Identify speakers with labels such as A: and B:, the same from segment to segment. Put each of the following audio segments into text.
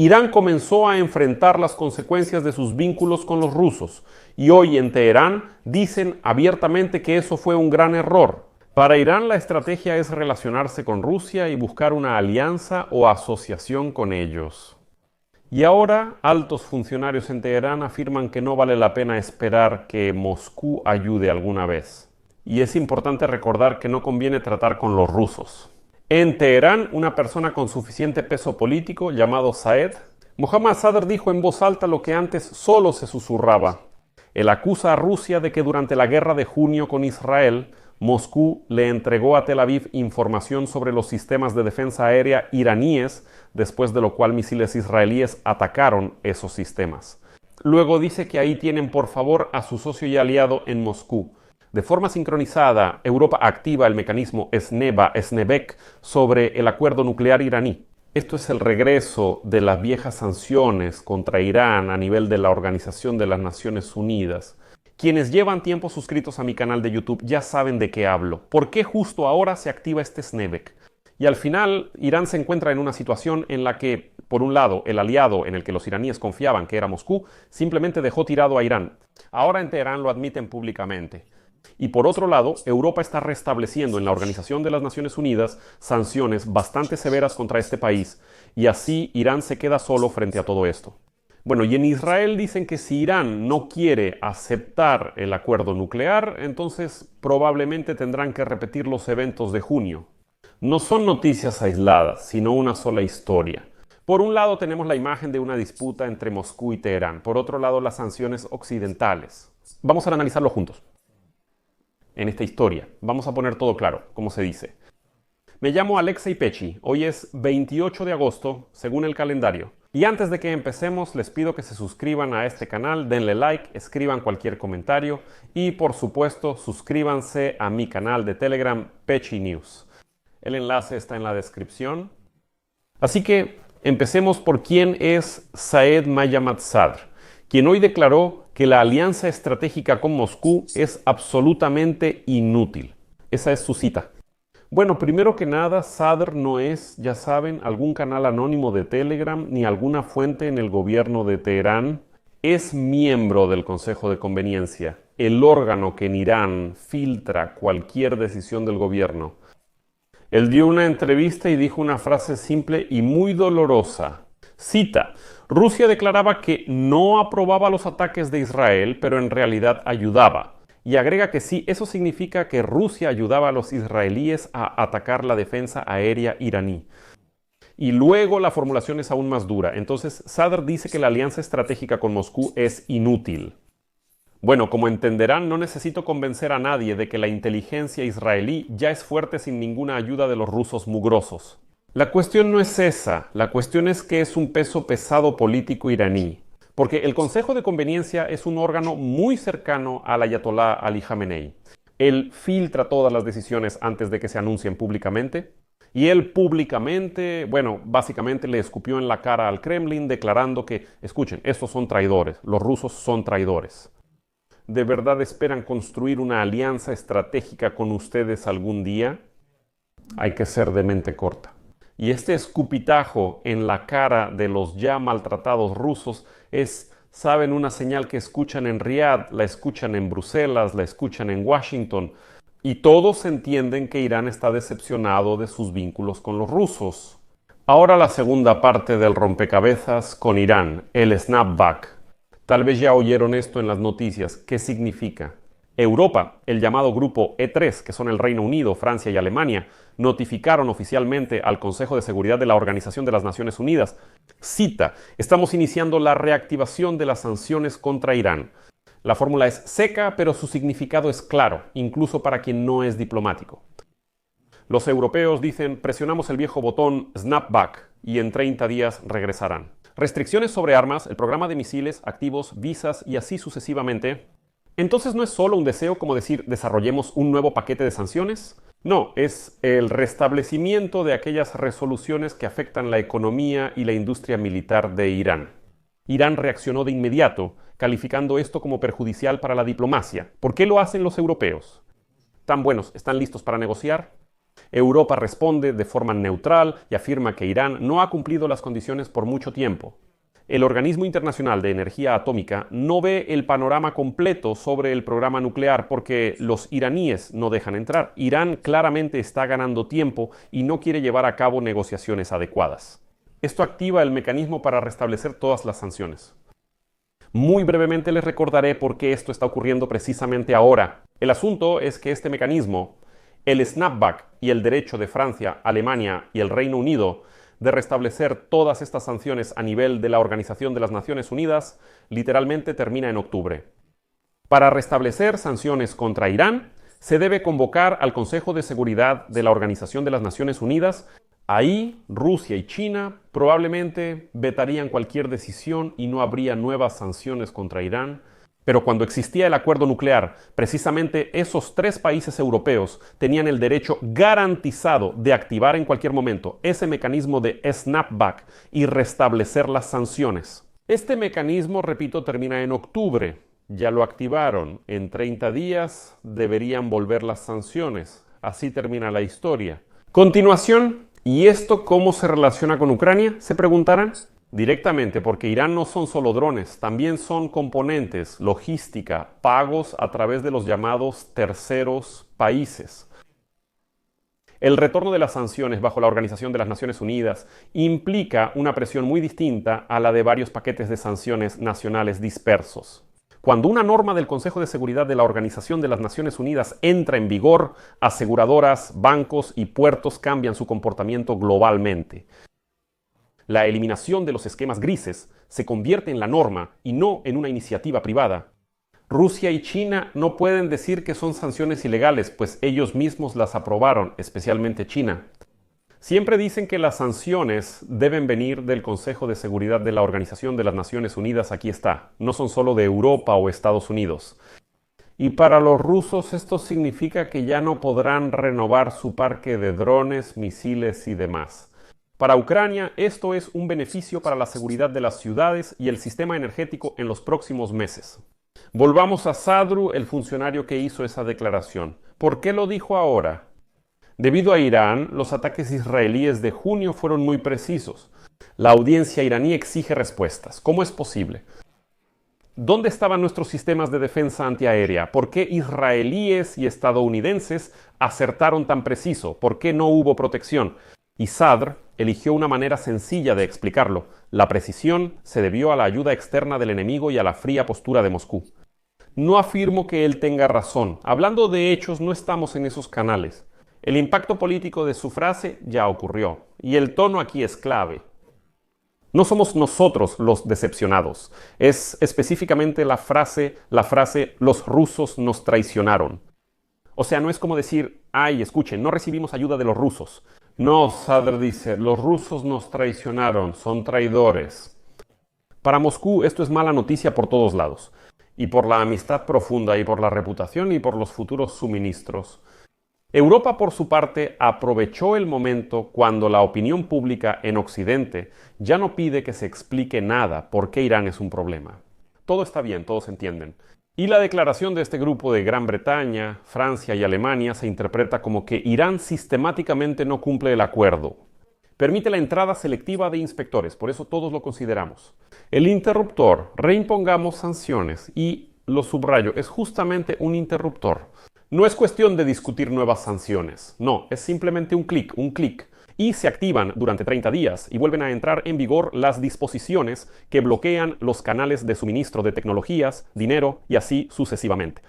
A: Irán comenzó a enfrentar las consecuencias de sus vínculos con los rusos y hoy en Teherán dicen abiertamente que eso fue un gran error. Para Irán la estrategia es relacionarse con Rusia y buscar una alianza o asociación con ellos. Y ahora altos funcionarios en Teherán afirman que no vale la pena esperar que Moscú ayude alguna vez. Y es importante recordar que no conviene tratar con los rusos. En Teherán, una persona con suficiente peso político, llamado Saed, Mohammad Sadr dijo en voz alta lo que antes solo se susurraba. Él acusa a Rusia de que durante la guerra de junio con Israel, Moscú le entregó a Tel Aviv información sobre los sistemas de defensa aérea iraníes, después de lo cual misiles israelíes atacaron esos sistemas. Luego dice que ahí tienen por favor a su socio y aliado en Moscú. De forma sincronizada, Europa activa el mecanismo SNEBEC sobre el acuerdo nuclear iraní. Esto es el regreso de las viejas sanciones contra Irán a nivel de la Organización de las Naciones Unidas. Quienes llevan tiempo suscritos a mi canal de YouTube ya saben de qué hablo. ¿Por qué justo ahora se activa este SNEBEC? Y al final, Irán se encuentra en una situación en la que, por un lado, el aliado en el que los iraníes confiaban, que era Moscú, simplemente dejó tirado a Irán. Ahora en Teherán lo admiten públicamente. Y por otro lado, Europa está restableciendo en la Organización de las Naciones Unidas sanciones bastante severas contra este país, y así Irán se queda solo frente a todo esto. Bueno, y en Israel dicen que si Irán no quiere aceptar el acuerdo nuclear, entonces probablemente tendrán que repetir los eventos de junio. No son noticias aisladas, sino una sola historia. Por un lado tenemos la imagen de una disputa entre Moscú y Teherán, por otro lado las sanciones occidentales. Vamos a analizarlo juntos. En esta historia, vamos a poner todo claro, como se dice. Me llamo Alexei Pechi, hoy es 28 de agosto, según el calendario. Y antes de que empecemos, les pido que se suscriban a este canal, denle like, escriban cualquier comentario y, por supuesto, suscríbanse a mi canal de Telegram, Pechi News. El enlace está en la descripción. Así que empecemos por quién es Saed Mohammad Sadr, quien hoy declaró que la alianza estratégica con Moscú es absolutamente inútil. Esa es su cita. Bueno, primero que nada, Sadr no es, ya saben, algún canal anónimo de Telegram ni alguna fuente en el gobierno de Teherán. Es miembro del Consejo de Conveniencia, el órgano que en Irán filtra cualquier decisión del gobierno. Él dio una entrevista y dijo una frase simple y muy dolorosa. Cita: Rusia declaraba que no aprobaba los ataques de Israel, pero en realidad ayudaba. Y agrega que sí, eso significa que Rusia ayudaba a los israelíes a atacar la defensa aérea iraní. Y luego la formulación es aún más dura. Entonces, Sadr dice que la alianza estratégica con Moscú es inútil. Bueno, como entenderán, no necesito convencer a nadie de que la inteligencia israelí ya es fuerte sin ninguna ayuda de los rusos mugrosos. La cuestión no es esa, la cuestión es que es un peso pesado político iraní. Porque el Consejo de Conveniencia es un órgano muy cercano al Ayatolá Ali Jamenei. Él filtra todas las decisiones antes de que se anuncien públicamente. Y él públicamente, bueno, básicamente le escupió en la cara al Kremlin declarando que, escuchen, estos son traidores, los rusos son traidores. ¿De verdad esperan construir una alianza estratégica con ustedes algún día? Hay que ser de mente corta. Y este escupitajo en la cara de los ya maltratados rusos es, saben, una señal que escuchan en Riad, la escuchan en Bruselas, la escuchan en Washington, y todos entienden que Irán está decepcionado de sus vínculos con los rusos. Ahora la segunda parte del rompecabezas con Irán, el snapback. Tal vez ya oyeron esto en las noticias. ¿Qué significa? Europa, el llamado grupo E3, que son el Reino Unido, Francia y Alemania, notificaron oficialmente al Consejo de Seguridad de la Organización de las Naciones Unidas. Cita: estamos iniciando la reactivación de las sanciones contra Irán. La fórmula es seca, pero su significado es claro, incluso para quien no es diplomático. Los europeos dicen: presionamos el viejo botón snapback y en 30 días regresarán. Restricciones sobre armas, el programa de misiles, activos, visas y así sucesivamente. Entonces no es solo un deseo como decir desarrollemos un nuevo paquete de sanciones. No, es el restablecimiento de aquellas resoluciones que afectan la economía y la industria militar de Irán. Irán reaccionó de inmediato, calificando esto como perjudicial para la diplomacia. ¿Por qué lo hacen los europeos? ¿Tan buenos? ¿Están listos para negociar? Europa responde de forma neutral y afirma que Irán no ha cumplido las condiciones por mucho tiempo. El Organismo Internacional de Energía Atómica no ve el panorama completo sobre el programa nuclear porque los iraníes no dejan entrar. Irán claramente está ganando tiempo y no quiere llevar a cabo negociaciones adecuadas. Esto activa el mecanismo para restablecer todas las sanciones. Muy brevemente les recordaré por qué esto está ocurriendo precisamente ahora. El asunto es que este mecanismo, el snapback y el derecho de Francia, Alemania y el Reino Unido de restablecer todas estas sanciones a nivel de la Organización de las Naciones Unidas, literalmente termina en octubre. Para restablecer sanciones contra Irán, se debe convocar al Consejo de Seguridad de la Organización de las Naciones Unidas. Ahí, Rusia y China probablemente vetarían cualquier decisión y no habría nuevas sanciones contra Irán. Pero cuando existía el acuerdo nuclear, precisamente esos 3 países europeos tenían el derecho garantizado de activar en cualquier momento ese mecanismo de snapback y restablecer las sanciones. Este mecanismo, repito, termina en octubre. Ya lo activaron. En 30 días deberían volver las sanciones. Así termina la historia. Continuación, ¿y esto cómo se relaciona con Ucrania? Se preguntarán. Directamente, porque Irán no son solo drones, también son componentes, logística, pagos a través de los llamados terceros países. El retorno de las sanciones bajo la Organización de las Naciones Unidas implica una presión muy distinta a la de varios paquetes de sanciones nacionales dispersos. Cuando una norma del Consejo de Seguridad de la Organización de las Naciones Unidas entra en vigor, aseguradoras, bancos y puertos cambian su comportamiento globalmente. La eliminación de los esquemas grises se convierte en la norma y no en una iniciativa privada. Rusia y China no pueden decir que son sanciones ilegales, pues ellos mismos las aprobaron, especialmente China. Siempre dicen que las sanciones deben venir del Consejo de Seguridad de la Organización de las Naciones Unidas. Aquí está, no son solo de Europa o Estados Unidos. Y para los rusos esto significa que ya no podrán renovar su parque de drones, misiles y demás. Para Ucrania, esto es un beneficio para la seguridad de las ciudades y el sistema energético en los próximos meses. Volvamos a Sadru, el funcionario que hizo esa declaración. ¿Por qué lo dijo ahora? Debido a Irán, los ataques israelíes de junio fueron muy precisos. La audiencia iraní exige respuestas. ¿Cómo es posible? ¿Dónde estaban nuestros sistemas de defensa antiaérea? ¿Por qué israelíes y estadounidenses acertaron tan preciso? ¿Por qué no hubo protección? Y Sadr eligió una manera sencilla de explicarlo. La precisión se debió a la ayuda externa del enemigo y a la fría postura de Moscú. No afirmo que él tenga razón. Hablando de hechos, no estamos en esos canales. El impacto político de su frase ya ocurrió. Y el tono aquí es clave. No somos nosotros los decepcionados. Es específicamente la frase, los rusos nos traicionaron. O sea, no es como decir, ay, escuchen, no recibimos ayuda de los rusos. No, Sadr dice, los rusos nos traicionaron, son traidores. Para Moscú esto es mala noticia por todos lados. Y por la amistad profunda, y por la reputación, y por los futuros suministros. Europa, por su parte, aprovechó el momento cuando la opinión pública en Occidente ya no pide que se explique nada por qué Irán es un problema. Todo está bien, todos entienden. Y la declaración de este grupo de Gran Bretaña, Francia y Alemania se interpreta como que Irán sistemáticamente no cumple el acuerdo. Permite la entrada selectiva de inspectores, por eso todos lo consideramos. El interruptor, reimpongamos sanciones, y lo subrayo, es justamente un interruptor. No es cuestión de discutir nuevas sanciones, no, es simplemente un clic, y se activan durante 30 días y vuelven a entrar en vigor las disposiciones que bloquean los canales de suministro de tecnologías, dinero y así sucesivamente.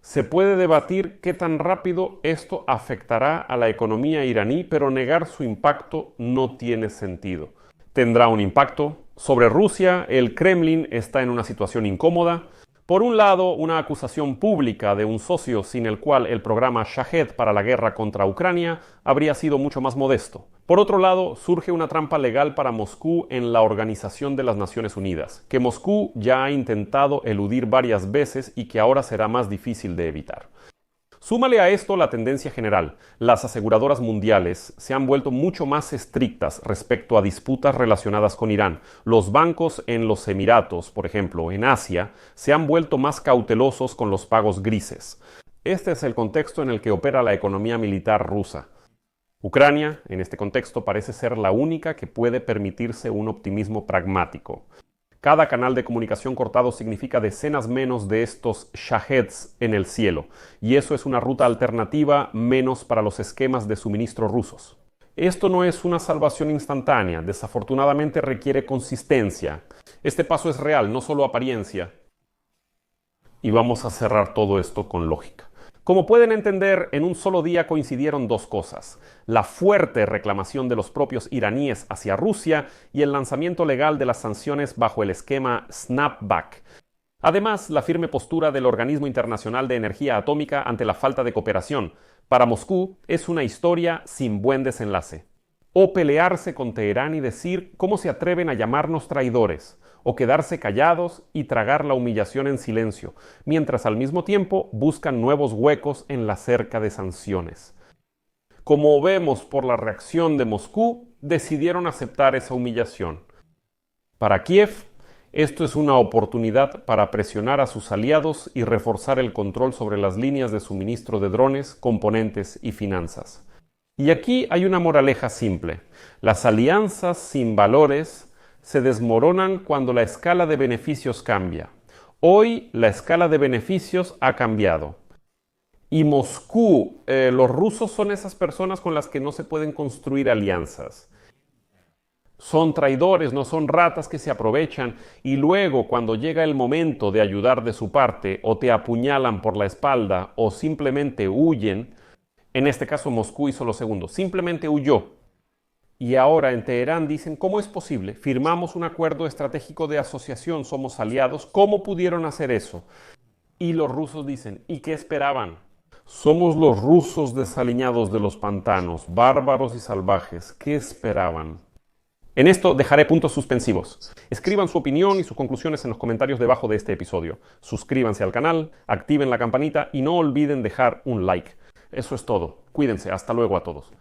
A: Se puede debatir qué tan rápido esto afectará a la economía iraní, pero negar su impacto no tiene sentido. Tendrá un impacto. Sobre Rusia, el Kremlin está en una situación incómoda. Por un lado, una acusación pública de un socio sin el cual el programa Shahed para la guerra contra Ucrania habría sido mucho más modesto. Por otro lado, surge una trampa legal para Moscú en la Organización de las Naciones Unidas, que Moscú ya ha intentado eludir varias veces y que ahora será más difícil de evitar. Súmale a esto la tendencia general. Las aseguradoras mundiales se han vuelto mucho más estrictas respecto a disputas relacionadas con Irán. Los bancos en los Emiratos, por ejemplo, en Asia, se han vuelto más cautelosos con los pagos grises. Este es el contexto en el que opera la economía militar rusa. Ucrania, en este contexto, parece ser la única que puede permitirse un optimismo pragmático. Cada canal de comunicación cortado significa decenas menos de estos Shaheds en el cielo, y eso es una ruta alternativa menos para los esquemas de suministro rusos. Esto no es una salvación instantánea, desafortunadamente requiere consistencia. Este paso es real, no solo apariencia. Y vamos a cerrar todo esto con lógica. Como pueden entender, en un solo día coincidieron dos cosas: la fuerte reclamación de los propios iraníes hacia Rusia y el lanzamiento legal de las sanciones bajo el esquema Snapback. Además, la firme postura del Organismo Internacional de Energía Atómica ante la falta de cooperación. Para Moscú es una historia sin buen desenlace. O pelearse con Teherán y decir cómo se atreven a llamarnos traidores, o quedarse callados y tragar la humillación en silencio, mientras al mismo tiempo buscan nuevos huecos en la cerca de sanciones. Como vemos por la reacción de Moscú, decidieron aceptar esa humillación. Para Kiev, esto es una oportunidad para presionar a sus aliados y reforzar el control sobre las líneas de suministro de drones, componentes y finanzas. Y aquí hay una moraleja simple: las alianzas sin valores se desmoronan cuando la escala de beneficios cambia. Hoy la escala de beneficios ha cambiado. Y Moscú, los rusos son esas personas con las que no se pueden construir alianzas. Son traidores, no son ratas que se aprovechan y luego cuando llega el momento de ayudar de su parte o te apuñalan por la espalda o simplemente huyen. En este caso Moscú hizo lo segundo, simplemente huyó. Y ahora en Teherán dicen: ¿cómo es posible? Firmamos un acuerdo estratégico de asociación, somos aliados, ¿cómo pudieron hacer eso? Y los rusos dicen: ¿y qué esperaban? Somos los rusos desaliñados de los pantanos, bárbaros y salvajes, ¿qué esperaban? En esto dejaré puntos suspensivos. Escriban su opinión y sus conclusiones en los comentarios debajo de este episodio. Suscríbanse al canal, activen la campanita y no olviden dejar un like. Eso es todo. Cuídense. Hasta luego a todos.